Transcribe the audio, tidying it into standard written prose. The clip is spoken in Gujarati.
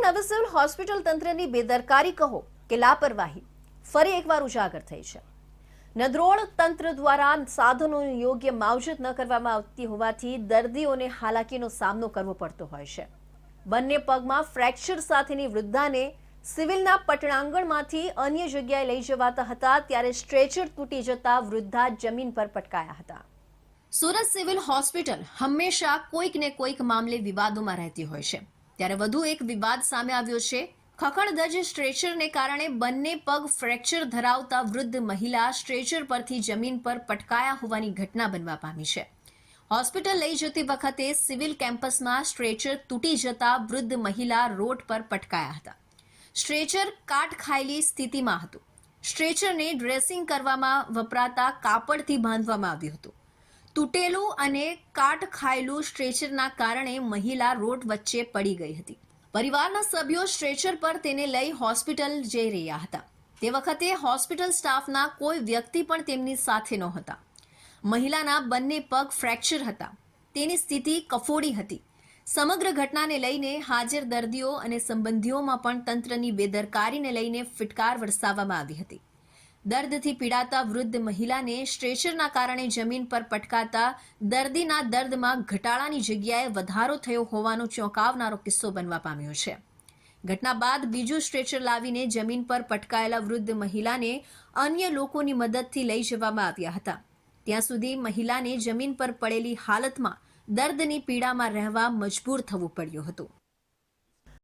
નવી સિવિલ હોસ્પિટલ તંત્રની બેદરકારી કહો કે લાપરવાહી ફરી એકવાર ઉજાગર થઈ છે. નદરોળ તંત્ર દ્વારા સાધનોની યોગ્ય માવજત ન કરવામાં આવતી હોવાથી દર્દીઓને હાલાકીનો સામનો કરવો પડતો હોય છે. બંને પગમાં ફ્રેક્ચર સાથેની વૃદ્ધાને સિવિલના પટણાંગણમાંથી અન્ય જગ્યાએ લઈ જવાતા હતા ત્યારે સ્ટ્રેચર તૂટી જતા વૃદ્ધા જમીન પર પટકાયા હતા. સુરત સિવિલ હોસ્પિટલ હંમેશા કોઈક ને કોઈક મામલે વિવાદોમાં રહેતી હોય છે. ત્યારે વધુ એક વિવાદ સામે આવ્યો છે. ખખડધજ સ્ટ્રેચરને કારણે બંને પગ ફ્રેક્ચર ધરાવતા વૃદ્ધ મહિલા સ્ટ્રેચર પરથી જમીન પર પટકાયા હોવાની ઘટના બનવા પામી છે. હોસ્પિટલ લઈ જતી વખતે સિવિલ કેમ્પસમાં સ્ટ્રેચર તૂટી જતા વૃદ્ધ મહિલા રોડ પર પટકાયા હતા. સ્ટ્રેચર કાટ ખાયેલી સ્થિતિમાં હતું. સ્ટ્રેચરને ડ્રેસિંગ કરવામાં વપરાતા કાપડથી બાંધવામાં આવ્યું હતું. તૂટેલું અને કાટ ખાયેલું સ્ટ્રેચરના કારણે મહિલા રોડ વચ્ચે પડી ગઈ હતી. પરિવારના સભ્યો સ્ટ્રેચર પર તેને લઈ હોસ્પિટલ જઈ રહ્યા હતા. તે વખતે હોસ્પિટલ સ્ટાફના કોઈ વ્યક્તિ પણ તેમની સાથે નહોતા. મહિલાના બંને પગ ફ્રેક્ચર હતા. તેની સ્થિતિ કફોડી હતી. સમગ્ર ઘટનાને લઈને હાજર દર્દીઓ અને સંબંધીઓમાં પણ તંત્રની બેદરકારીને લઈને ફિટકાર વરસાવવામાં આવી હતી. દર્દથી પીડાતા વૃદ્ધ મહિલાને સ્ટ્રેચરના કારણે જમીન પર પટકાતા દર્દીના દર્દમાં ઘટાડાની જગ્યાએ વધારો થયો હોવાનો ચોંકાવનારો કિસ્સો બનવા પામ્યો છે. ઘટના બાદ બીજું સ્ટ્રેચર લાવીને જમીન પર પટકાયેલા વૃદ્ધ મહિલાને અન્ય લોકોની મદદથી લઈ જવામાં આવ્યા હતા. ત્યાં સુધી મહિલાને જમીન પર પડેલી હાલતમાં દર્દની પીડામાં રહેવા મજબૂર થવું પડ્યું હતું.